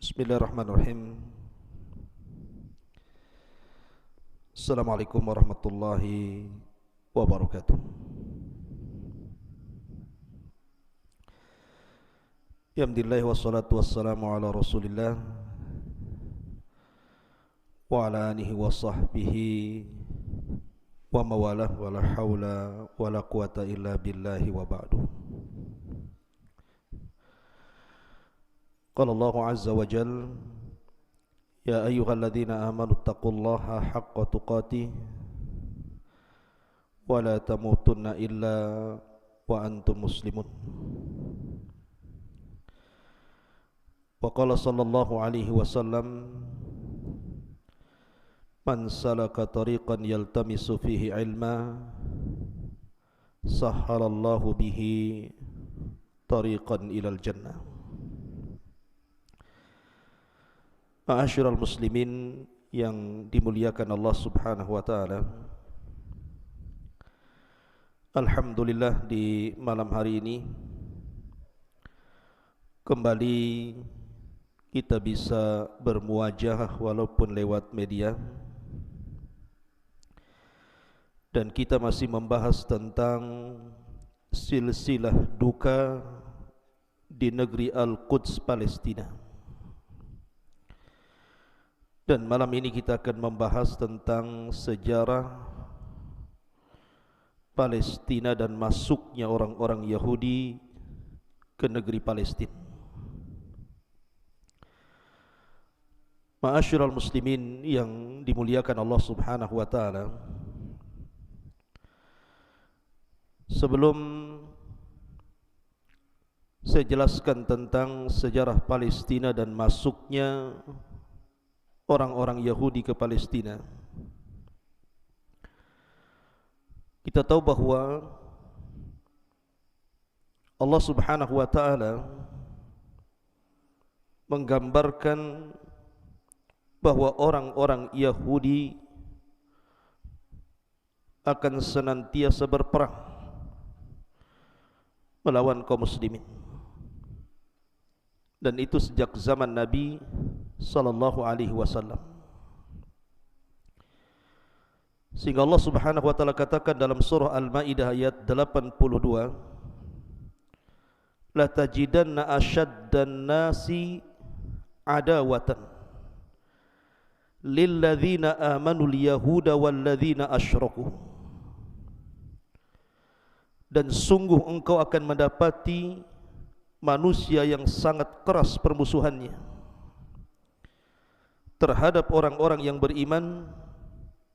Bismillahirrahmanirrahim. Assalamualaikum warahmatullahi wabarakatuh. Alhamdulillah wassalatu wassalamu ala Rasulillah wa ala alihi wa sahbihi wa mawalah wa la hawla wa la quwata illa billahi wa ba'du. Qala Allah azza wa jalla ya ayyuhalladzina amanu taqullaha haqqa tuqatih wa la tamutunna illa wa antum muslimun. Wa qala sallallahu alaihi wasallam man salaka tariqan yaltamisu fihi ilma sahhalallahu bihi tariqan ilal jannah. Ma'asyiral muslimin yang dimuliakan Allah Subhanahu wa taala. Alhamdulillah di malam hari ini kembali kita bisa bermuajah walaupun lewat media, dan kita masih membahas tentang silsilah duka di negeri Al-Quds Palestina. Dan malam ini kita akan membahas tentang sejarah Palestina dan masuknya orang-orang Yahudi ke negeri Palestina. Ma'asyiral muslimin yang dimuliakan Allah Subhanahu wa taala. Sebelum saya jelaskan tentang sejarah Palestina dan masuknya orang-orang Yahudi ke Palestina, kita tahu bahwa Allah Subhanahu wa taala menggambarkan bahwa orang-orang Yahudi akan senantiasa berperang melawan kaum muslimin, dan itu sejak zaman Nabi sallallahu alaihi wasallam. Sehingga Allah Subhanahu wa taala katakan dalam surah Al-Maidah ayat 82, la tajidanna asyaddan nasi adawatan lil ladzina amanu al-yahuda wal ladzina asyraku. Dan sungguh engkau akan mendapati manusia yang sangat keras permusuhannya terhadap orang-orang yang beriman.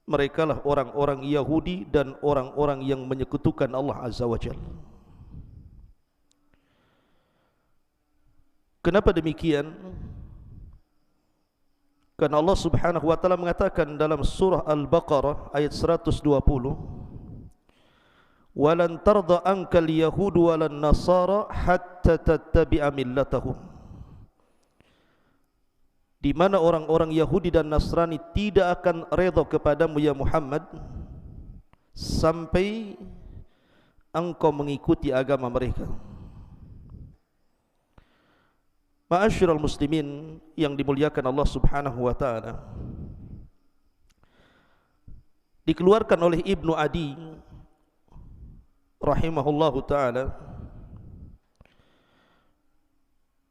Merekalah orang-orang Yahudi dan orang-orang yang menyekutukan Allah Azza wa Jalla. Kenapa demikian? Karena Allah Subhanahu wa taala mengatakan dalam surah Al-Baqarah ayat 120, walan tarda ankal yahudu walan nasara hatta tattabi'a millatahum, di mana orang-orang Yahudi dan Nasrani tidak akan redha kepadamu ya Muhammad sampai engkau mengikuti agama mereka. Ma'asyiral muslimin yang dimuliakan Allah Subhanahu wa taala, dikeluarkan oleh Ibnu Adi rahimahullahu taala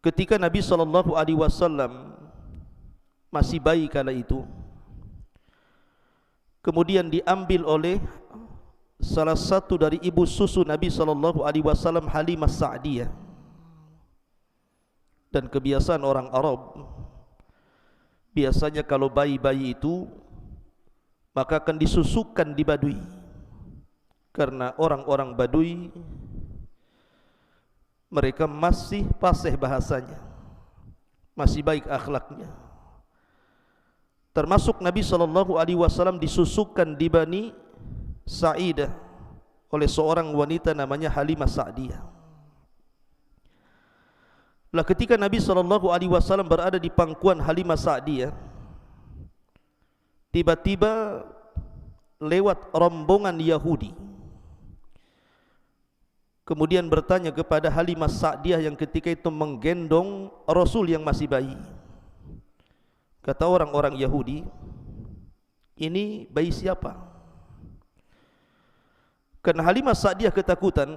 ketika Nabi sallallahu alaihi wasallam masih bayi kala itu, kemudian diambil oleh salah satu dari ibu susu Nabi sallallahu alaihi wasallam, Halimah Sa'diyah. Dan kebiasaan orang Arab, biasanya kalau bayi-bayi itu maka akan disusukan di Badui, karena orang-orang Badui mereka masih fasih bahasanya, masih baik akhlaknya. Termasuk Nabi sallallahu alaihi wasallam disusukan di Bani Sa'idah oleh seorang wanita namanya Halimah Sa'diyah. Lah ketika Nabi sallallahu alaihi wasallam berada di pangkuan Halimah Sa'diyah, tiba-tiba lewat rombongan Yahudi, kemudian bertanya kepada Halimah Sa'diyah yang ketika itu menggendong Rasul yang masih bayi, Kata orang-orang Yahudi, ini bayi siapa? Karena Halimah Sa'diyah ketakutan,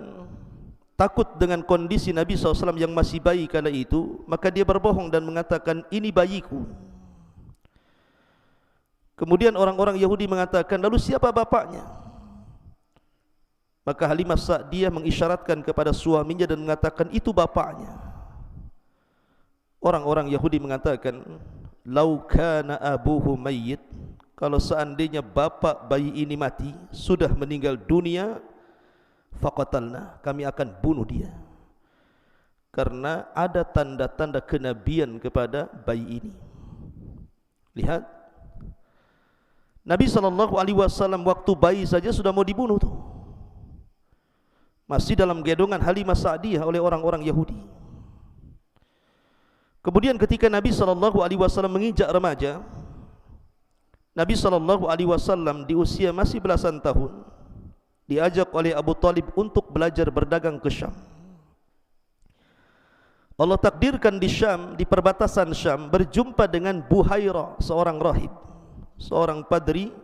takut dengan kondisi Nabi SAW yang masih bayi kala itu, maka dia berbohong dan mengatakan, ini bayiku. Kemudian orang-orang Yahudi mengatakan, lalu siapa bapaknya? Maka Halimah Sa'diyah mengisyaratkan kepada suaminya dan mengatakan, itu bapaknya. Orang-orang Yahudi mengatakan, lau kana abuhu mayyit, kalau seandainya bapak bayi ini mati, sudah meninggal dunia, faqatalna, kami akan bunuh dia. Karena ada tanda-tanda kenabian kepada bayi ini. Lihat, Nabi SAW waktu bayi saja sudah mau dibunuh tuh. Masih dalam gendongan Halimah Sa'diyah oleh orang-orang Yahudi. Kemudian ketika Nabi SAW menginjak remaja, Nabi SAW di usia masih belasan tahun diajak oleh Abu Talib untuk belajar berdagang ke Syam. Allah takdirkan di Syam, di perbatasan Syam, berjumpa dengan Buhaira, seorang rahib, seorang padri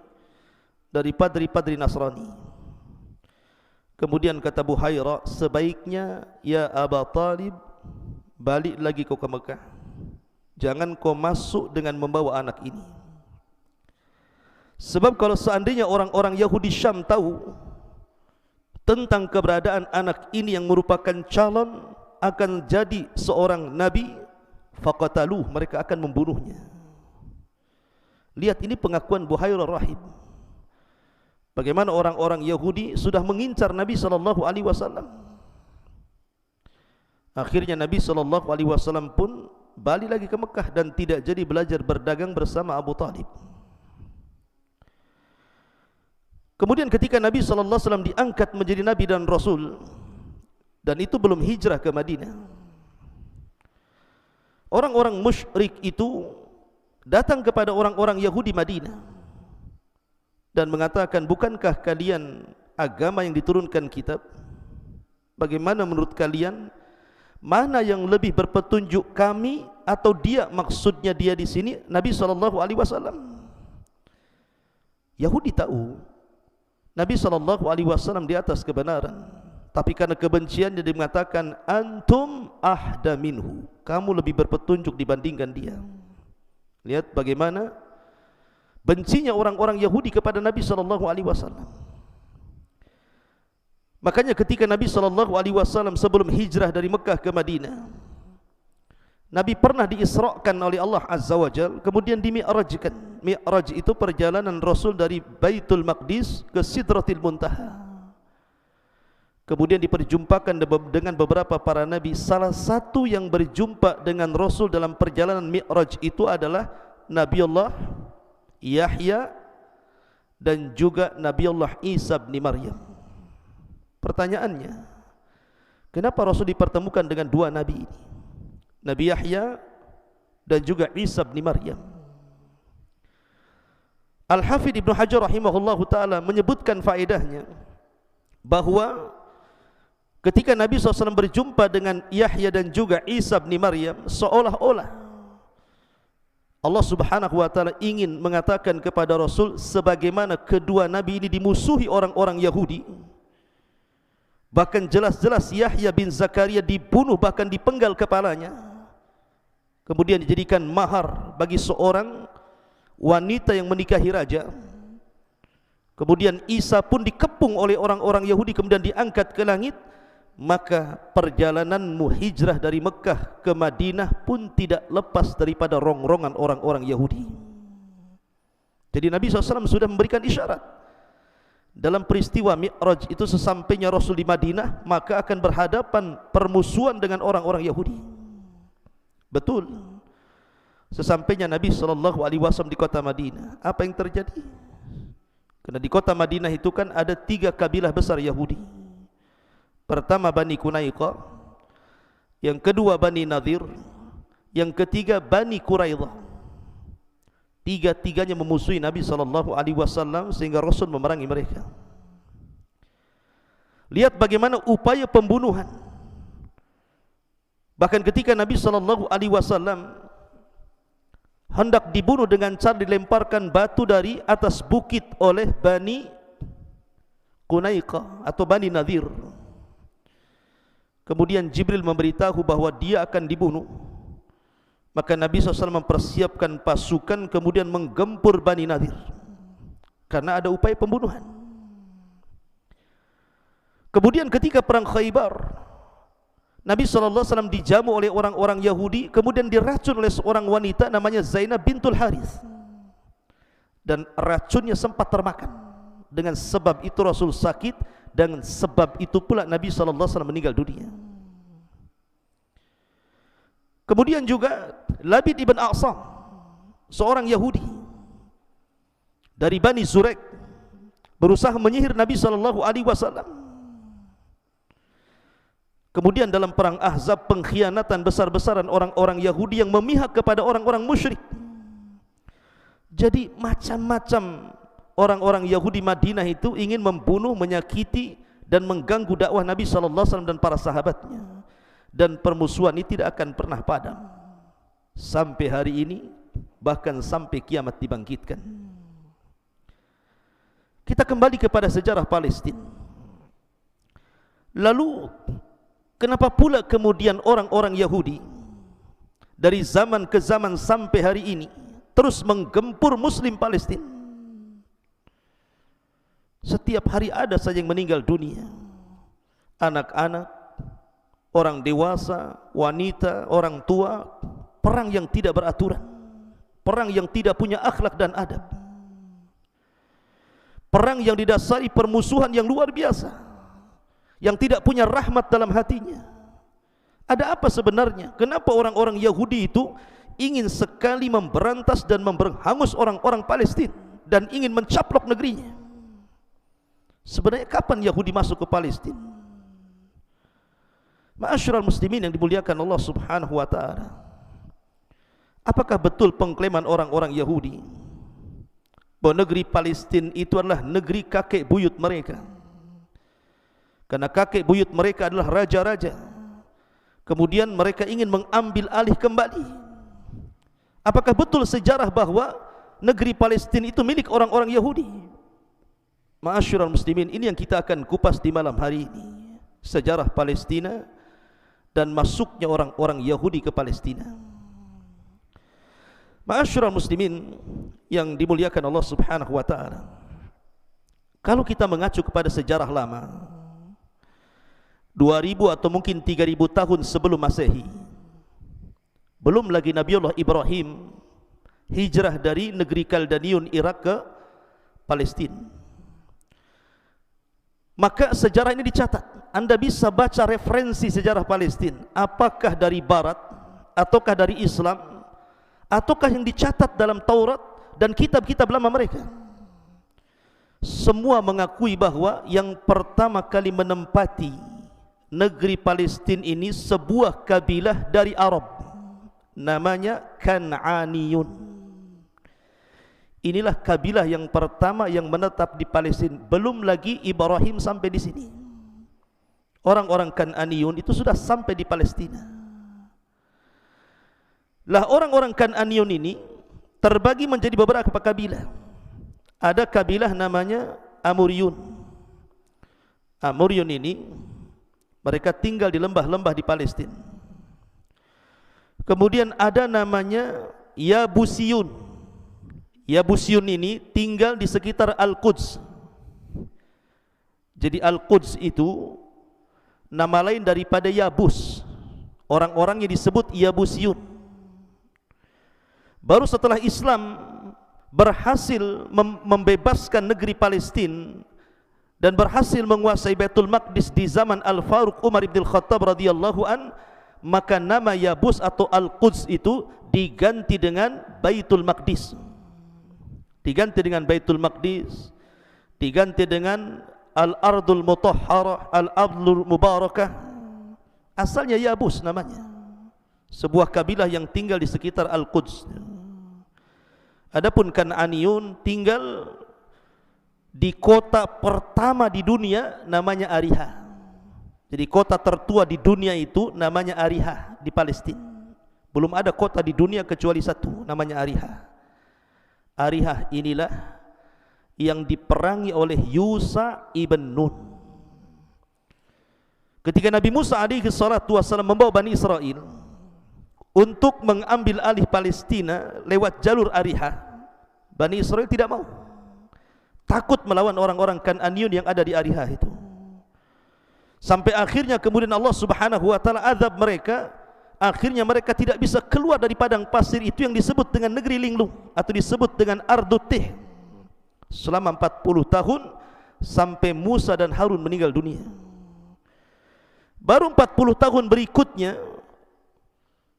dari padri-padri Nasrani. Kemudian kata Buhaira, sebaiknya ya Abu Talib, balik lagi kau ke Mekah. Jangan kau masuk dengan membawa anak ini. Sebab kalau seandainya orang-orang Yahudi Syam tahu tentang keberadaan anak ini yang merupakan calon akan jadi seorang nabi, faqataluh, mereka akan membunuhnya. Lihat, ini pengakuan Buhaira rahib. Bagaimana orang-orang Yahudi sudah mengincar Nabi SAW. Akhirnya Nabi SAW pun balik lagi ke Mekah dan tidak jadi belajar berdagang bersama Abu Talib. Kemudian ketika Nabi SAW diangkat menjadi Nabi dan Rasul, dan itu belum hijrah ke Madinah, orang-orang musyrik itu datang kepada orang-orang Yahudi Madinah dan mengatakan, bukankah kalian agama yang diturunkan kitab? Bagaimana menurut kalian, mana yang lebih berpetunjuk, kami atau dia? Maksudnya dia di sini Nabi SAW. Yahudi tahu Nabi SAW di atas kebenaran, tapi karena kebenciannya dia mengatakan, antum ahda minhu, kamu lebih berpetunjuk dibandingkan dia. Lihat bagaimana bencinya orang-orang Yahudi kepada Nabi SAW. Makanya ketika Nabi SAW sebelum hijrah dari Mekah ke Madinah, Nabi pernah diisrakan oleh Allah Azza wa Jal, kemudian dimi'rajkan. Mi'raj itu perjalanan Rasul dari Baitul Maqdis ke Sidratil Muntaha. Kemudian diperjumpakan dengan beberapa para nabi. Salah satu yang berjumpa dengan Rasul dalam perjalanan Mi'raj itu adalah Nabiullah Yahya dan juga Nabiullah Isa bin Maryam. Pertanyaannya, kenapa Rasul dipertemukan dengan dua nabi ini, Nabi Yahya dan juga Isa bin Maryam? Al-Hafidh Ibnu Hajar rahimahullahu ta'ala menyebutkan faedahnya bahwa ketika Nabi SAW berjumpa dengan Yahya dan juga Isa bin Maryam, seolah-olah Allah Subhanahu wa ta'ala ingin mengatakan kepada Rasul, sebagaimana kedua nabi ini dimusuhi orang-orang Yahudi, bahkan jelas-jelas Yahya bin Zakaria dibunuh, bahkan dipenggal kepalanya, kemudian dijadikan mahar bagi seorang wanita yang menikahi raja. Kemudian Isa pun dikepung oleh orang-orang Yahudi, kemudian diangkat ke langit. Maka perjalananmu hijrah dari Mekah ke Madinah pun tidak lepas daripada rongrongan orang-orang Yahudi. Jadi Nabi SAW sudah memberikan isyarat dalam peristiwa Mi'raj itu, sesampainya Rasul di Madinah maka akan berhadapan permusuhan dengan orang-orang Yahudi. Betul, sesampainya Nabi SAW di kota Madinah, apa yang terjadi? Karena di kota Madinah itu kan ada 3 kabilah besar Yahudi. Pertama Bani Qunaiqah, yang kedua Bani Nadir, yang ketiga Bani Quraidah. Tiga-tiganya memusuhi Nabi SAW sehingga Rasul memerangi mereka. Lihat bagaimana upaya pembunuhan. Bahkan ketika Nabi SAW hendak dibunuh dengan cara dilemparkan batu dari atas bukit oleh Bani Qunaiqah atau Bani Nadir. Kemudian Jibril memberitahu bahwa dia akan dibunuh. Maka Nabi SAW mempersiapkan pasukan kemudian menggempur Bani Nadir karena ada upaya pembunuhan. Kemudian ketika perang Khaybar, Nabi SAW dijamu oleh orang-orang Yahudi, kemudian diracun oleh seorang wanita namanya Zainab bintul Harith, dan racunnya sempat termakan. Dengan sebab itu Rasul sakit, dan sebab itu pula Nabi SAW meninggal dunia. Kemudian juga Labid ibn A'sam, seorang Yahudi dari Bani Zurek, berusaha menyihir Nabi SAW. Kemudian dalam perang Ahzab, pengkhianatan besar-besaran orang-orang Yahudi yang memihak kepada orang-orang musyrik. Jadi macam-macam orang-orang Yahudi Madinah itu ingin membunuh, menyakiti dan mengganggu dakwah Nabi SAW dan para sahabatnya. Dan permusuhan ini tidak akan pernah padam sampai hari ini, bahkan sampai kiamat dibangkitkan. Kita kembali kepada sejarah Palestina. Lalu kenapa pula kemudian orang-orang Yahudi dari zaman ke zaman sampai hari ini terus menggempur Muslim Palestina? Setiap hari ada saja yang meninggal dunia, anak-anak, orang dewasa, wanita, orang tua. Perang yang tidak beraturan, perang yang tidak punya akhlak dan adab, perang yang didasari permusuhan yang luar biasa, yang tidak punya rahmat dalam hatinya. Ada apa sebenarnya? Kenapa orang-orang Yahudi itu ingin sekali memberantas dan memberhangus orang-orang Palestina dan ingin mencaplok negerinya? Sebenarnya kapan Yahudi masuk ke Palestina? Ma'asyiral muslimin yang dimuliakan Allah Subhanahu wa taala, apakah betul pengklaiman orang-orang Yahudi bahwa negeri Palestina itu adalah negeri kakek buyut mereka? Karena kakek buyut mereka adalah raja-raja, kemudian mereka ingin mengambil alih kembali. Apakah betul sejarah bahwa negeri Palestina itu milik orang-orang Yahudi? Ma'asyiral muslimin, ini yang kita akan kupas di malam hari ini, sejarah Palestina dan masuknya orang-orang Yahudi ke Palestina. Ma'asyiral muslimin yang dimuliakan Allah Subhanahu wa taala, kalau kita mengacu kepada sejarah lama, 2000 atau mungkin 3000 tahun sebelum Masehi, belum lagi Nabiullah Ibrahim hijrah dari negeri Kaldaniun Irak ke Palestina, maka sejarah ini dicatat. Anda bisa baca referensi sejarah Palestina, apakah dari Barat, ataukah dari Islam, ataukah yang dicatat dalam Taurat dan kitab-kitab lama mereka. Semua mengakui bahwa yang pertama kali menempati negeri Palestina ini sebuah kabilah dari Arab, namanya Kan'aniyun. Inilah kabilah yang pertama yang menetap di Palestina. Belum lagi Ibrahim sampai di sini. Orang-orang Kan'aniyun itu sudah sampai di Palestina. Lah orang-orang Kan'aniyun ini terbagi menjadi beberapa kabilah. Ada kabilah namanya Amuriyun. Amuriyun ini mereka tinggal di lembah-lembah di Palestina. Kemudian ada namanya Yabusiyun. Yabusiyun ini tinggal di sekitar Al-Quds. Jadi Al-Quds itu nama lain daripada Yabus. Orang-orangnya disebut Yabusiyun. Baru setelah Islam berhasil membebaskan negeri Palestina dan berhasil menguasai Baitul Maqdis di zaman Al-Faruq Umar ibn Khattab radhiyallahu an, maka nama Yabus atau Al-Quds itu diganti dengan Baitul Maqdis. Diganti dengan Baitul Maqdis, diganti dengan Al-Ardul Mutahharah, Al-Ardul Mubarakah. Asalnya Yabus namanya, sebuah kabilah yang tinggal di sekitar Al-Quds. Adapun Kan'aniyun tinggal di kota pertama di dunia namanya Ariha. Jadi kota tertua di dunia itu namanya Ariha di Palestina. Belum ada kota di dunia kecuali satu, namanya Ariha. Ariha inilah yang diperangi oleh Yusha ibn Nun. Ketika Nabi Musa alaihi salatu wassalam membawa Bani Israel untuk mengambil alih Palestina lewat jalur Ariha, Bani Israel tidak mau. Takut melawan orang-orang Kan'aniyun yang ada di Ariha itu. Sampai akhirnya kemudian Allah Subhanahu wa taala azab mereka. Akhirnya mereka tidak bisa keluar dari padang pasir itu yang disebut dengan negeri linglung atau disebut dengan Ardutih selama 40 tahun sampai Musa dan Harun meninggal dunia. Baru 40 tahun berikutnya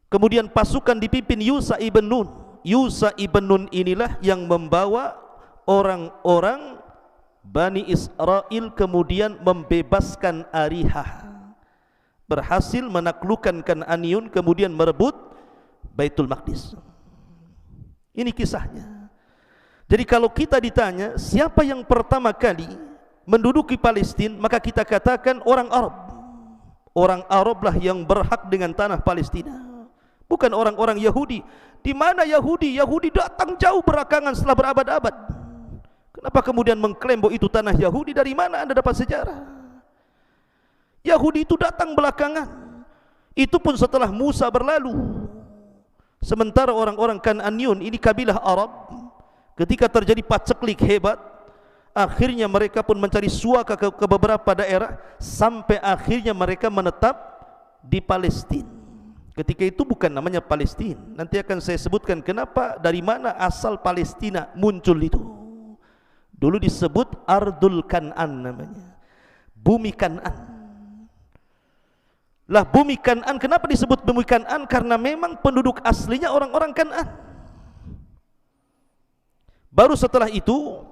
kemudian pasukan dipimpin Yusha ibn Nun. Yusha ibn Nun inilah yang membawa orang-orang Bani Israel kemudian membebaskan Ariha, berhasil menaklukkan Kan'aniyun, kemudian merebut Baitul Maqdis. Ini kisahnya. Jadi kalau kita ditanya siapa yang pertama kali menduduki Palestina, maka kita katakan orang Arab. Orang Arablah yang berhak dengan tanah Palestina, bukan orang-orang Yahudi. Di mana Yahudi? Yahudi datang jauh belakangan setelah berabad-abad. Kenapa kemudian mengklaim bahwa itu tanah Yahudi? Dari mana Anda dapat sejarah? Yahudi itu datang belakangan. Itu pun setelah Musa berlalu. Sementara orang-orang Kan'aniyun ini kabilah Arab, ketika terjadi paceklik hebat, akhirnya mereka pun mencari suaka ke beberapa daerah sampai akhirnya mereka menetap di Palestina. Ketika itu bukan namanya Palestina. Nanti akan saya sebutkan kenapa, dari mana asal Palestina muncul itu. Dulu disebut Ardul Kan'an namanya, bumi Kan'an. Lah bumi Kan'an, kenapa disebut bumi Kan'an? Karena memang penduduk aslinya orang-orang Kan'an. Baru setelah itu,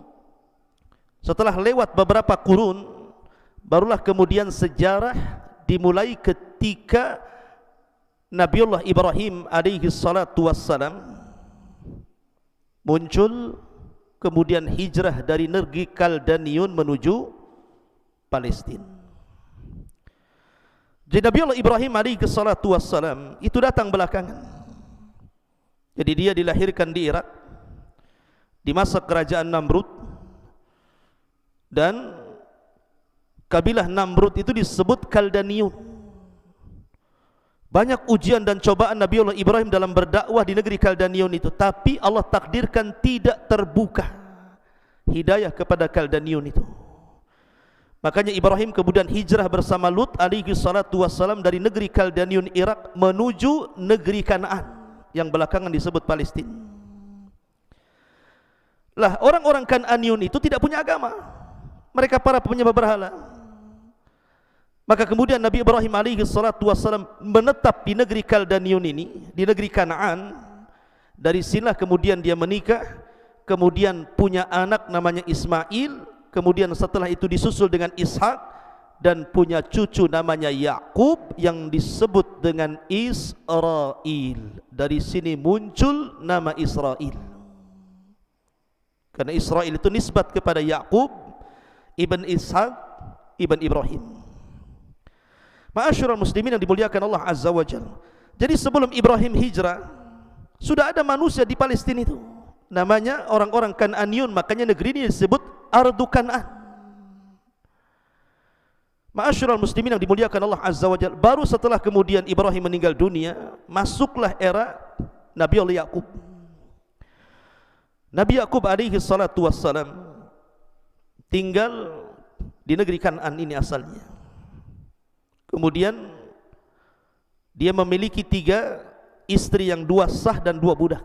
setelah lewat beberapa kurun, barulah kemudian sejarah dimulai ketika Nabiullah Ibrahim alaihi salatu wassalam muncul, kemudian hijrah dari negeri Kaldaniun menuju Palestina. Jadi Nabiullah Ibrahim alaihi salatu wassalam itu datang belakangan. Jadi dia dilahirkan di Irak di masa kerajaan Namrud, dan kabilah Namrud itu disebut Kaldaniun. Banyak ujian dan cobaan Nabiullah Ibrahim dalam berdakwah di negeri Kaldaniun itu, tapi Allah takdirkan tidak terbuka hidayah kepada Kaldaniun itu. Makanya Ibrahim kemudian hijrah bersama Lut alaihi salatu wassalam dari negeri Kaldaniun Irak menuju negeri Kanaan yang belakangan disebut Palestina. Lah orang-orang Kan'aniyun itu tidak punya agama. Mereka para penyembah berhala. Maka kemudian Nabi Ibrahim alaihi salatu wassalam menetap di negeri Kaldaniun ini, di negeri Kanaan. Dari sinilah kemudian dia menikah, kemudian punya anak namanya Ismail, kemudian setelah itu disusul dengan Ishak, dan punya cucu namanya Yakub yang disebut dengan Israel. Dari sini muncul nama Israel. Karena Israel itu nisbat kepada Yakub ibn Ishak ibn Ibrahim. Ma'asyiral muslimin yang dimuliakan Allah Azza wa Jalla. Jadi sebelum Ibrahim hijrah, sudah ada manusia di Palestina itu, namanya orang-orang Kan'aniyun. Makanya negeri ini disebut Ardu Kan'an. Ma'asyiral muslimin yang dimuliakan Allah Azza wa Jalla. Baru setelah kemudian Ibrahim meninggal dunia, masuklah era Nabi Allah Yakub. Nabi Yakub alaihi salatu wassalam tinggal di negeri Kan'an ini asalnya. Kemudian dia memiliki 3 istri yang 2 sah dan 2 budak.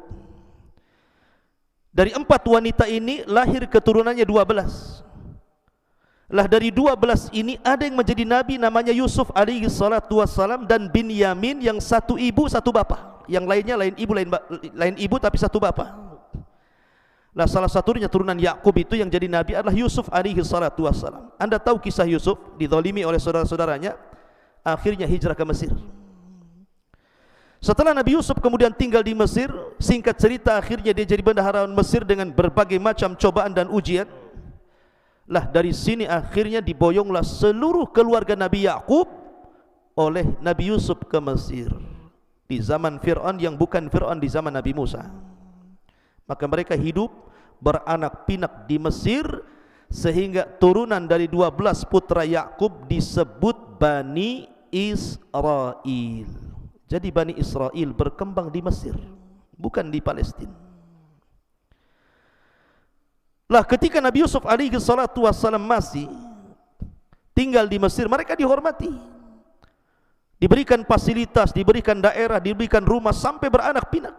Dari 4 wanita ini lahir keturunannya 12. Lah dari 12 ini ada yang menjadi nabi namanya Yusuf alaihi salatu wassalam, dan Binyamin yang satu ibu satu bapa. Yang lainnya lain ibu tapi satu bapa. Lah salah satunya turunan Yakub itu yang jadi nabi adalah Yusuf alaihi salatu wassalam. Anda tahu kisah Yusuf dizalimi oleh saudara-saudaranya, akhirnya hijrah ke Mesir. Setelah Nabi Yusuf kemudian tinggal di Mesir, singkat cerita akhirnya dia jadi bendahara Mesir dengan berbagai macam cobaan dan ujian. Lah dari sini akhirnya diboyonglah seluruh keluarga Nabi Yakub oleh Nabi Yusuf ke Mesir. di zaman Fir'aun yang bukan Fir'aun di zaman Nabi Musa. Maka mereka hidup beranak pinak di Mesir, sehingga turunan dari 12 putra Yakub disebut Bani Israel. Jadi Bani Israel berkembang di Mesir, bukan di Palestina. Lah ketika Nabi Yusuf alaihi salatu wassalam masih tinggal di Mesir, mereka dihormati, diberikan fasilitas, diberikan daerah, diberikan rumah sampai beranak pinak.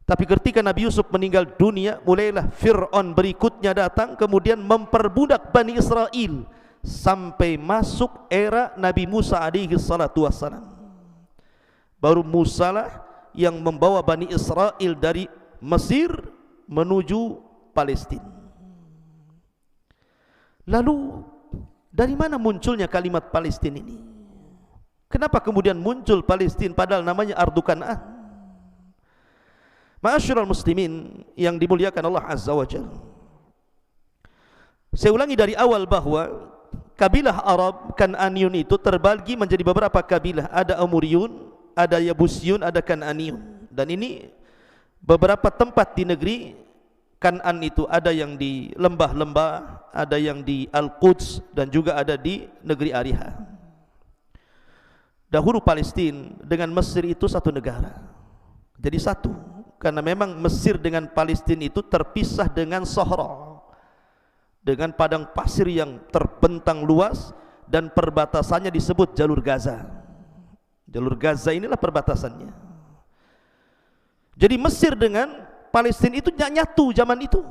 Tapi ketika Nabi Yusuf meninggal dunia, mulailah Fir'aun berikutnya datang, kemudian memperbudak Bani Israel sampai masuk era Nabi Musa alaihi salatu wassalam. Baru Musa lah yang membawa Bani Israel dari Mesir menuju Palestina. Lalu dari mana munculnya kalimat Palestina ini? Kenapa kemudian muncul Palestina padahal namanya Ardu Kan'an? Ma'asyiral muslimin yang dimuliakan Allah Azza wa Jalla, saya ulangi dari awal bahwa kabilah Arab Kan'aniyun itu terbagi menjadi beberapa kabilah. Ada Amuriyun, ada Yabusyun, ada Kan'aniyun. Dan ini beberapa tempat di negeri Kan'an itu, ada yang di lembah-lembah, ada yang di Al-Quds, dan juga ada di negeri Ariha. Dahulu Palestina dengan Mesir itu satu negara, jadi satu, karena memang Mesir dengan Palestina itu terpisah dengan Sahara, dengan padang pasir yang terbentang luas, dan perbatasannya disebut Jalur Gaza. Jalur Gaza inilah perbatasannya. Jadi Mesir dengan Palestina itu nyatu zaman itu.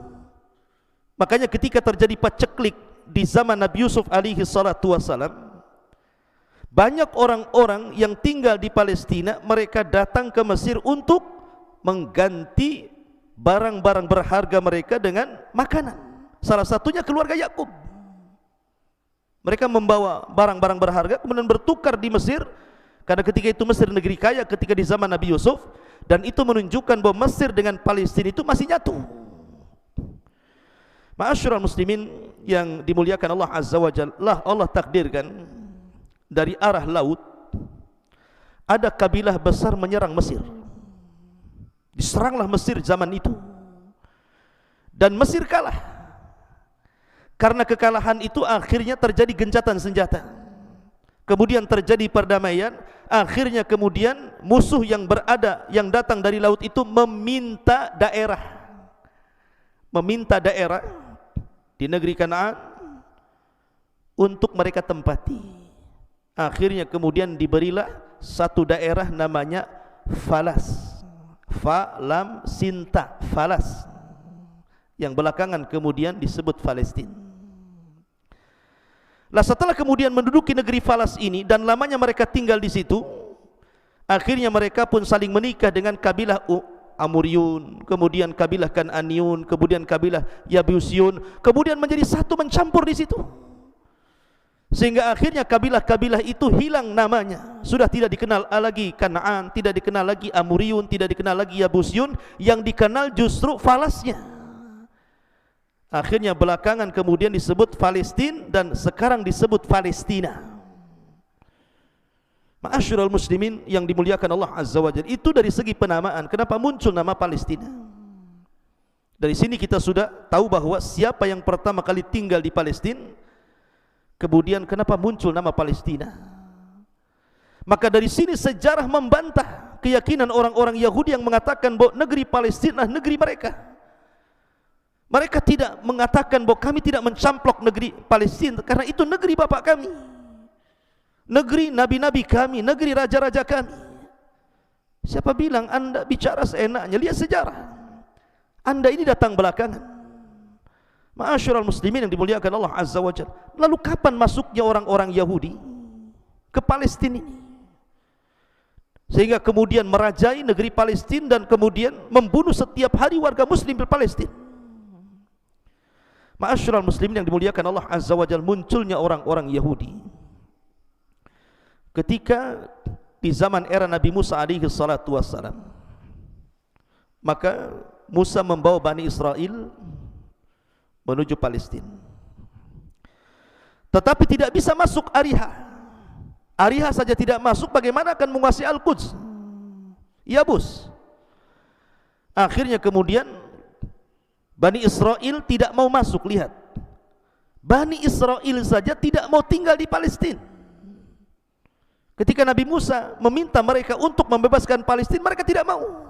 Makanya ketika terjadi paceklik di zaman Nabi Yusuf alaihi salatu wassalam, banyak orang-orang yang tinggal di Palestina, mereka datang ke Mesir untuk mengganti barang-barang berharga mereka dengan makanan. Salah satunya keluarga Yakub. Mereka membawa barang-barang berharga kemudian bertukar di Mesir, karena ketika itu Mesir negeri kaya ketika di zaman Nabi Yusuf, dan itu menunjukkan bahwa Mesir dengan Palestina itu masih nyatu. Ma'asyiral muslimin yang dimuliakan Allah Azza wa Jalla, Allah takdirkan dari arah laut ada kabilah besar menyerang Mesir. Diseranglah Mesir zaman itu, dan Mesir kalah. Karena kekalahan itu akhirnya terjadi gencatan senjata, kemudian terjadi perdamaian. Akhirnya kemudian musuh yang datang dari laut itu meminta daerah di negeri Kanaan untuk mereka tempati. Akhirnya kemudian diberilah satu daerah namanya Falas, Falam Sinta, Falas, yang belakangan kemudian disebut Palestina. Lah setelah kemudian menduduki negeri Falas ini dan lamanya mereka tinggal di situ, akhirnya mereka pun saling menikah dengan kabilah Amuriyun, kemudian kabilah Kan'aniyun, kemudian kabilah Yabusyun, kemudian menjadi satu, mencampur di situ. Sehingga akhirnya kabilah-kabilah itu hilang namanya, sudah tidak dikenal lagi Kan'an, tidak dikenal lagi Amuriyun, tidak dikenal lagi Yabusyun, yang dikenal justru Falasnya. Akhirnya belakangan kemudian disebut Palestina dan sekarang disebut Palestina. Ma'asyiral muslimin yang dimuliakan Allah Azza wa Jalla, itu dari segi penamaan. Kenapa muncul nama Palestina? Dari sini kita sudah tahu bahwa siapa yang pertama kali tinggal di Palestina, kemudian kenapa muncul nama Palestina. Maka dari sini sejarah membantah keyakinan orang-orang Yahudi yang mengatakan bahwa negeri Palestina negeri mereka. Mereka tidak mengatakan bahwa kami tidak mencamplok negeri Palestina karena itu negeri bapak kami, negeri nabi-nabi kami, negeri raja-raja kami. Siapa bilang Anda bicara seenaknya? Lihat sejarah. Anda ini datang belakangan. Ma'asyiral muslimin yang dimuliakan Allah Azza wa Jalla. Lalu kapan masuknya orang-orang Yahudi ke Palestina ini? Sehingga kemudian merajai negeri Palestina dan kemudian membunuh setiap hari warga muslim di Palestina. Ma'asyiral muslimin yang dimuliakan Allah Azza wa Jalla, munculnya orang-orang Yahudi ketika di zaman era Nabi Musa alaihi salatu wassalam. Maka Musa membawa Bani Israel menuju Palestina, tetapi tidak bisa masuk Ariha. Ariha saja tidak masuk, bagaimana akan menguasai Al-Quds? Yabus. Akhirnya kemudian Bani Israel tidak mau masuk. Lihat, Bani Israel saja tidak mau tinggal di Palestina. Ketika Nabi Musa meminta mereka untuk membebaskan Palestina, mereka tidak mau.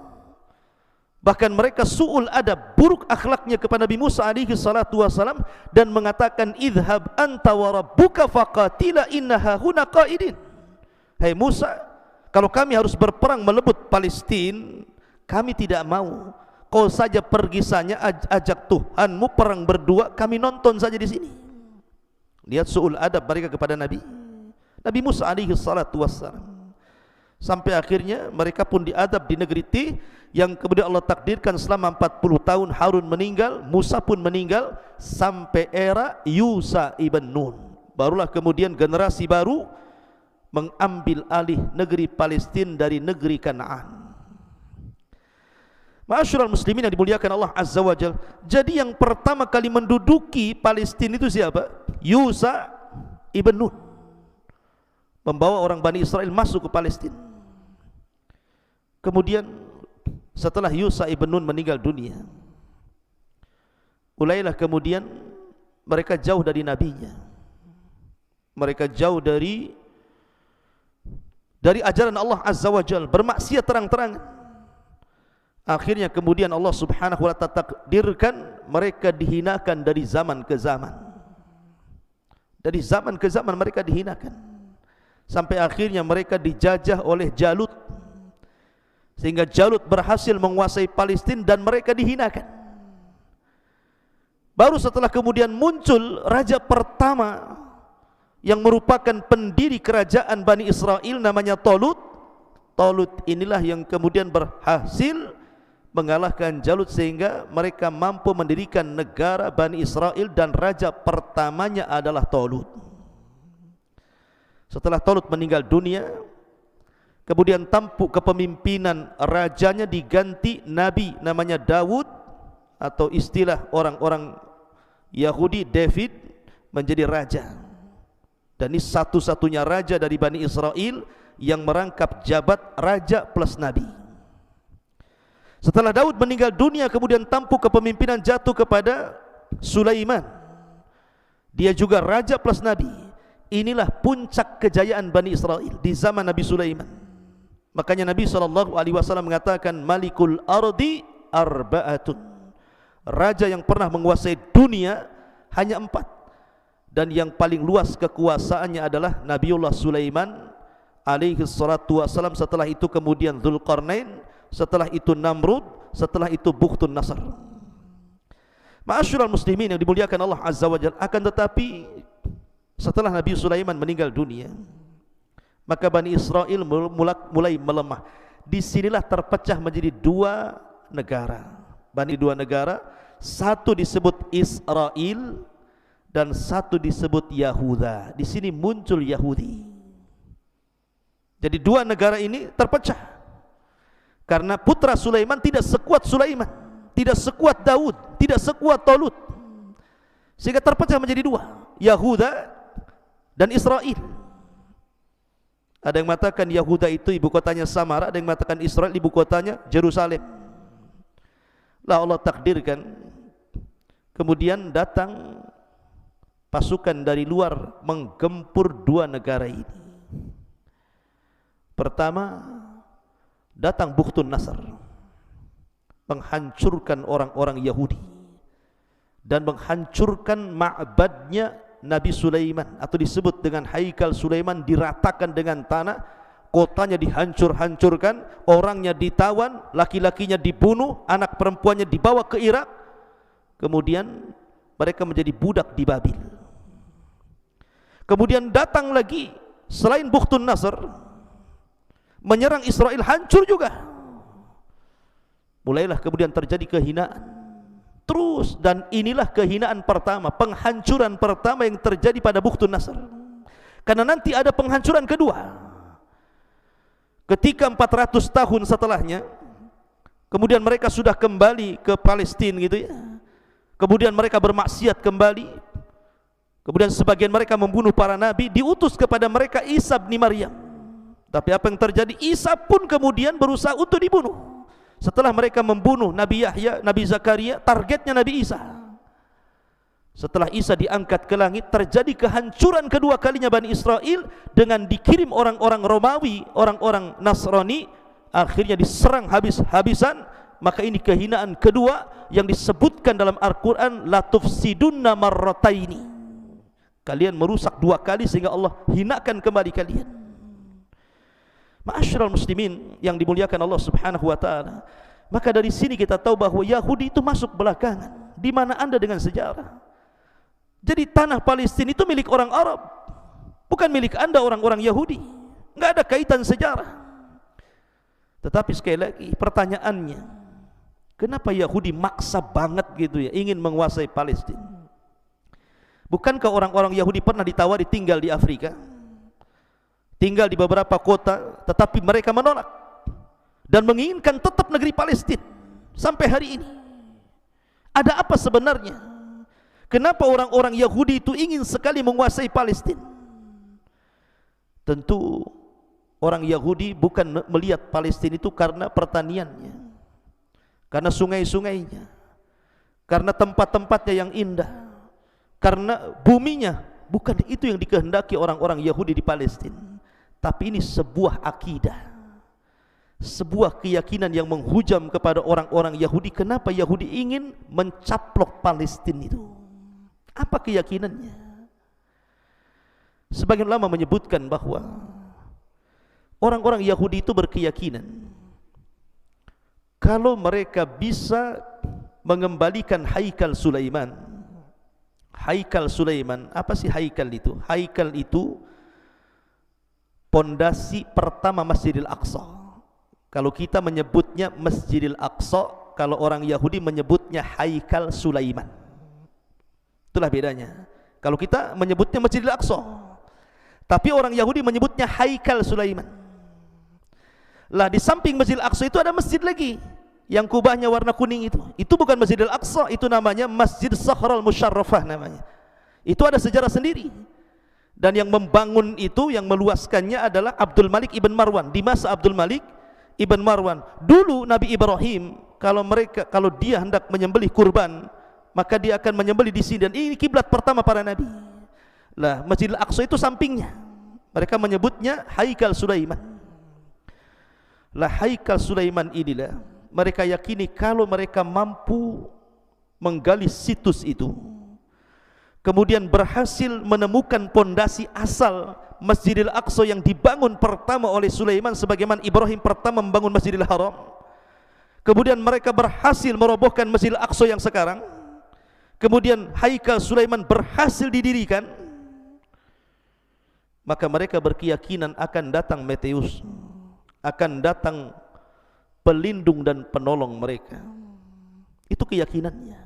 Bahkan mereka su'ul adab, buruk akhlaknya kepada Nabi Musa alaihi salatu wasalam, dan mengatakan, idhab anta wa rabbuka faqatila innaha huna qaidin. Hai Musa, kalau kami harus berperang melebut Palestina, kami tidak mau. Kau saja pergi saja, ajak Tuhanmu perang berdua, kami nonton saja di sini. Lihat su'ul adab mereka kepada Nabi Musa alaihi salatu wassalam. Sampai akhirnya mereka pun diadab di negeri Tih, yang kemudian Allah takdirkan selama 40 tahun Harun meninggal, Musa pun meninggal, sampai era Yusa ibn Nun. Barulah kemudian generasi baru mengambil alih negeri Palestina dari negeri Kanaan. Ma'asyiral muslimin yang dimuliakan Allah Azza wa Jalla. Jadi yang pertama kali menduduki Palestina itu siapa? Yusa ibn Nun, membawa orang Bani Israel masuk ke Palestina. Kemudian setelah Yusa ibn Nun meninggal dunia, mulailah kemudian mereka jauh dari nabinya. Mereka jauh dari ajaran Allah Azza wa Jalla, bermaksiat terang-terangan. Akhirnya kemudian Allah Subhanahu wa ta'ala takdirkan mereka dihinakan dari zaman ke zaman. Dari zaman ke zaman mereka dihinakan, sampai akhirnya mereka dijajah oleh Jalut, sehingga Jalut berhasil menguasai Palestina dan mereka dihinakan. Baru setelah kemudian muncul raja pertama yang merupakan pendiri kerajaan Bani Israel, namanya Talut. Talut inilah yang kemudian berhasil mengalahkan Jalut, sehingga mereka mampu mendirikan negara Bani Israel, dan raja pertamanya adalah Talut. Setelah Talut meninggal dunia, kemudian tampuk kepemimpinan rajanya diganti nabi namanya Daud, atau istilah orang-orang Yahudi David, menjadi raja. Dan ini satu-satunya raja dari Bani Israel yang merangkap jabat raja plus nabi. Setelah Daud meninggal dunia, kemudian tampuk kepemimpinan jatuh kepada Sulaiman. Dia juga raja plus nabi. Inilah puncak kejayaan Bani Israel di zaman Nabi Sulaiman. Makanya Nabi SAW mengatakan, Malikul Ardi Arba'atun. Raja yang pernah menguasai dunia hanya 4, dan yang paling luas kekuasaannya adalah Nabiullah Sulaiman alaihi salatu wassalam. Setelah itu kemudian Dzulqarnain, setelah itu Namrud, setelah itu Bukhtun Nasr. Ma'asyiral muslimin yang dimuliakan Allah Azza wa Jalla. Akan tetapi setelah Nabi Sulaiman meninggal dunia, maka Bani Israel mulai melemah. Disinilah terpecah menjadi 2 negara. Dua negara, satu disebut Israel dan satu disebut Yahuda. Di sini muncul Yahudi. Jadi 2 negara ini terpecah karena putra Sulaiman tidak sekuat Sulaiman, tidak sekuat Daud, tidak sekuat Talut, sehingga terpecah menjadi 2, Yahuda dan Israel. Ada yang mengatakan Yahuda itu ibu kotanya Samara, ada yang mengatakan Israel ibu kotanya Jerusalem. Lah Allah takdirkan kemudian datang pasukan dari luar menggempur 2 negara ini. Pertama datang Bukhtun Nasr, menghancurkan orang-orang Yahudi dan menghancurkan ma'badnya Nabi Sulaiman, atau disebut dengan Haikal Sulaiman, diratakan dengan tanah. Kotanya dihancur-hancurkan, orangnya ditawan, laki-lakinya dibunuh, anak perempuannya dibawa ke Irak. Kemudian mereka menjadi budak di Babil. Kemudian datang lagi selain Bukhtun Nasr, menyerang Israel, hancur juga. Mulailah kemudian terjadi kehinaan terus, dan inilah kehinaan pertama, penghancuran pertama yang terjadi pada Bukhtun Nasr. Karena nanti ada penghancuran kedua. Ketika 400 tahun setelahnya, kemudian mereka sudah kembali ke Palestina gitu ya. Kemudian mereka bermaksiat kembali. Kemudian sebagian mereka membunuh para nabi, diutus kepada mereka Isa bin Maryam. Tapi apa yang terjadi? Isa pun kemudian berusaha untuk dibunuh. Setelah mereka membunuh Nabi Yahya, Nabi Zakaria, targetnya Nabi Isa. Setelah Isa diangkat ke langit, terjadi kehancuran kedua kalinya Bani Israel dengan dikirim orang-orang Romawi, orang-orang Nasrani, akhirnya diserang habis-habisan. Maka ini kehinaan kedua yang disebutkan dalam Al-Quran, la tufsidunna marrataini. Kalian merusak dua kali sehingga Allah hinakan kembali kalian. Ma'asyiral muslimin yang dimuliakan Allah Subhanahu wa taala. Maka dari sini kita tahu bahwa Yahudi itu masuk belakangan. Di mana Anda dengan sejarah? Jadi tanah Palestina itu milik orang Arab, bukan milik Anda orang-orang Yahudi. Enggak ada kaitan sejarah. Tetapi sekali lagi pertanyaannya, kenapa Yahudi maksa banget gitu ya ingin menguasai Palestina? Bukankah orang-orang Yahudi pernah ditawari tinggal di Afrika? Tinggal di beberapa kota, tetapi mereka menolak dan menginginkan tetap negeri Palestina sampai hari ini. Ada apa sebenarnya? Kenapa orang-orang Yahudi itu ingin sekali menguasai Palestina? Tentu orang Yahudi bukan melihat Palestina itu karena pertaniannya, karena sungai-sungainya, karena tempat-tempatnya yang indah, karena buminya. Bukan itu yang dikehendaki orang-orang Yahudi di Palestina. Tapi ini sebuah akidah, sebuah keyakinan yang menghujam kepada orang-orang Yahudi. Kenapa Yahudi ingin mencaplok Palestina itu? Apa keyakinannya? Sebagian ulama menyebutkan bahwa orang-orang Yahudi itu berkeyakinan kalau mereka bisa mengembalikan Haikal Sulaiman. Haikal Sulaiman, apa sih Haikal itu? Haikal itu pondasi pertama Masjidil Aqsa. Kalau kita menyebutnya Masjidil Aqsa, kalau orang Yahudi menyebutnya Haikal Sulaiman. Itulah bedanya. Kalau kita menyebutnya Masjidil Aqsa, tapi orang Yahudi menyebutnya Haikal Sulaiman. Lah di samping Masjidil Aqsa itu ada masjid lagi yang kubahnya warna kuning itu. Itu bukan Masjidil Aqsa, itu namanya Masjid Sakhral Musyarrafah namanya. Itu ada sejarah sendiri. Dan yang membangun itu, yang meluaskannya adalah Abdul Malik ibn Marwan. Di masa Abdul Malik ibn Marwan, dulu Nabi Ibrahim kalau dia hendak menyembelih kurban, maka dia akan menyembelih di sini. Dan ini kiblat pertama para nabi. Lah Masjidil Aqsa itu sampingnya. Mereka menyebutnya Haikal Sulaiman. Lah Haikal Sulaiman inilah mereka yakini kalau mereka mampu menggali situs itu, kemudian berhasil menemukan pondasi asal Masjidil Aqsa yang dibangun pertama oleh Sulaiman, sebagaimana Ibrahim pertama membangun Masjidil Haram. Kemudian mereka berhasil merobohkan Masjidil Aqsa yang sekarang. Kemudian Haikal Sulaiman berhasil didirikan. Maka mereka berkeyakinan akan datang Meteus, akan datang pelindung dan penolong mereka. Itu keyakinannya.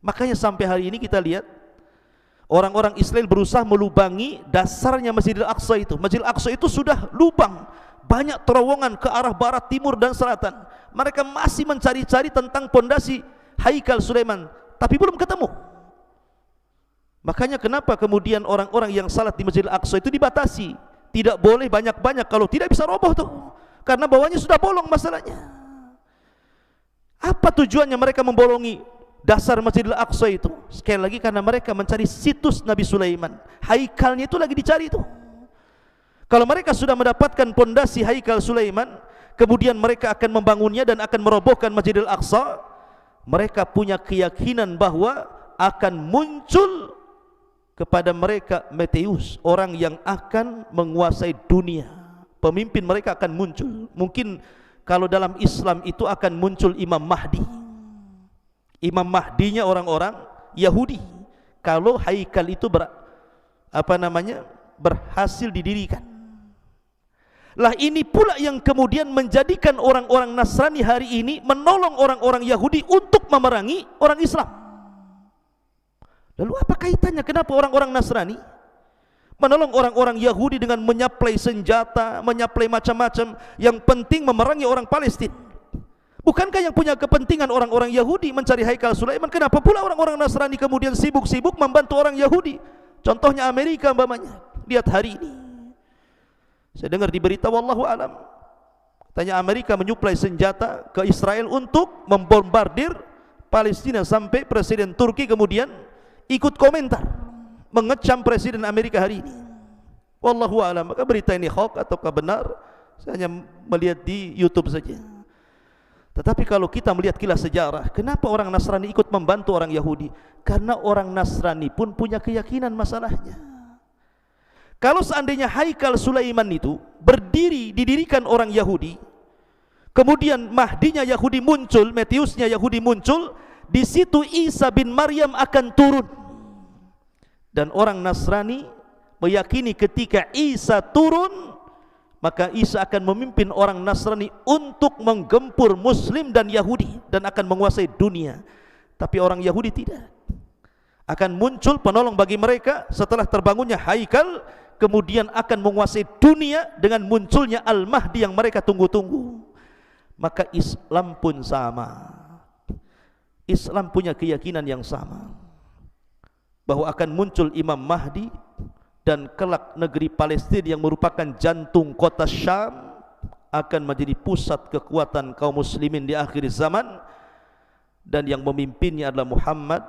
Makanya sampai hari ini kita lihat orang-orang Israel berusaha melubangi dasarnya Masjidil Aqsa itu. Masjidil Aqsa itu sudah lubang, banyak terowongan ke arah barat, timur dan selatan. Mereka masih mencari-cari tentang pondasi Haikal Sulaiman, tapi belum ketemu. Makanya kenapa kemudian orang-orang yang salat di Masjidil Aqsa itu dibatasi, tidak boleh banyak-banyak, kalau tidak bisa roboh tuh, karena bawahnya sudah bolong masalahnya. Apa tujuannya mereka membolongi dasar Masjidil Aqsa itu? Sekali lagi karena mereka mencari situs Nabi Sulaiman. Haikalnya itu lagi dicari itu. Kalau mereka sudah mendapatkan pondasi Haikal Sulaiman, kemudian mereka akan membangunnya dan akan merobohkan Masjidil Aqsa. Mereka punya keyakinan bahwa akan muncul kepada mereka Meteus, orang yang akan menguasai dunia. Pemimpin mereka akan muncul. Mungkin kalau dalam Islam itu akan muncul Imam Mahdi. Imam Mahdinya orang-orang Yahudi. Kalau Haikal itu berhasil didirikan. Lah ini pula yang kemudian menjadikan orang-orang Nasrani hari ini menolong orang-orang Yahudi untuk memerangi orang Islam. Lalu apa kaitannya? Kenapa orang-orang Nasrani menolong orang-orang Yahudi dengan menyaplai senjata, menyaplai macam-macam, yang penting memerangi orang Palestina? Bukankah yang punya kepentingan orang-orang Yahudi mencari Haikal Sulaiman? Kenapa pula orang-orang Nasrani kemudian sibuk-sibuk membantu orang Yahudi? Contohnya Amerika umpamanya. Lihat hari ini. Saya dengar di berita, wallahu alam, katanya Amerika menyuplai senjata ke Israel untuk membombardir Palestina, sampai Presiden Turki kemudian ikut komentar mengecam Presiden Amerika hari ini. Wallahu alam, maka berita ini hoax ataukah benar, saya hanya melihat di YouTube saja. Tetapi kalau kita melihat kilas sejarah, kenapa orang Nasrani ikut membantu orang Yahudi? Karena orang Nasrani pun punya keyakinan masalahnya. Kalau seandainya Haikal Sulaiman itu didirikan orang Yahudi, kemudian Mahdinya Yahudi muncul, Metiusnya Yahudi muncul, di situ Isa bin Maryam akan turun. Dan orang Nasrani meyakini ketika Isa turun, maka Isa akan memimpin orang Nasrani untuk menggempur Muslim dan Yahudi dan akan menguasai dunia. Tapi orang Yahudi tidak. Akan muncul penolong bagi mereka setelah terbangunnya Haikal, kemudian akan menguasai dunia dengan munculnya Al-Mahdi yang mereka tunggu-tunggu. Maka Islam pun sama. Islam punya keyakinan yang sama, bahwa akan muncul Imam Mahdi, dan kelak negeri Palestina yang merupakan jantung kota Syam akan menjadi pusat kekuatan kaum muslimin di akhir zaman, dan yang memimpinnya adalah Muhammad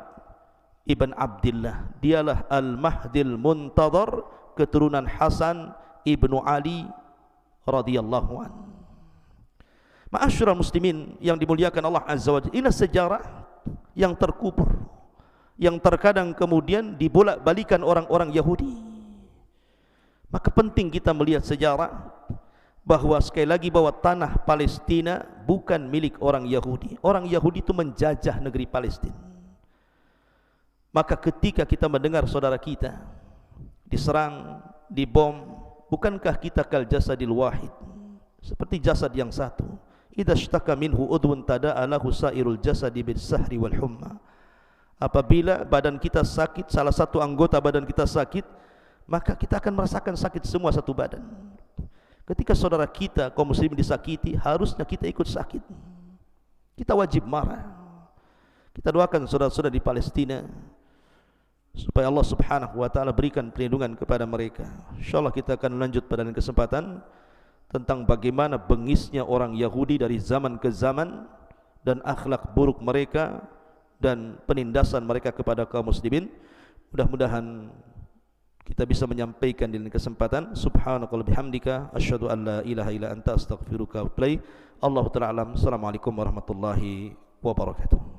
ibn Abdullah. Dialah Al-Mahdil Muntadhar, keturunan Hasan ibnu Ali radhiyallahu an. Ma'asyiral muslimin yang dimuliakan Allah Azza wa Jalla, ini sejarah yang terkubur, yang terkadang kemudian dibolak-balikan orang-orang Yahudi. Maka penting kita melihat sejarah, bahwa sekali lagi bahwa tanah Palestina bukan milik orang Yahudi. Orang Yahudi itu menjajah negeri Palestina. Maka ketika kita mendengar saudara kita diserang, dibom, bukankah kita kal jasadil wahid, seperti jasad yang satu? Idza ishtaka minhu udwun tada'a lahu sairul jasadi bis sahri wal humma. Apabila badan kita sakit, salah satu anggota badan kita sakit, maka kita akan merasakan sakit semua satu badan. Ketika saudara kita kaum muslimin disakiti, harusnya kita ikut sakit. Kita wajib marah. Kita doakan saudara-saudara di Palestina supaya Allah Subhanahu wa taala berikan perlindungan kepada mereka. Insyaallah kita akan lanjut pada kesempatan tentang bagaimana bengisnya orang Yahudi dari zaman ke zaman dan akhlak buruk mereka dan penindasan mereka kepada kaum muslimin. Mudah-mudahan kita bisa menyampaikan di kesempatan. Subhanakallahumma bihamdika asyhadu an la ilaha illa anta astaghfiruka wa atubu ilaik. Allahu ta'ala alam. Assalamualaikum warahmatullahi wabarakatuh.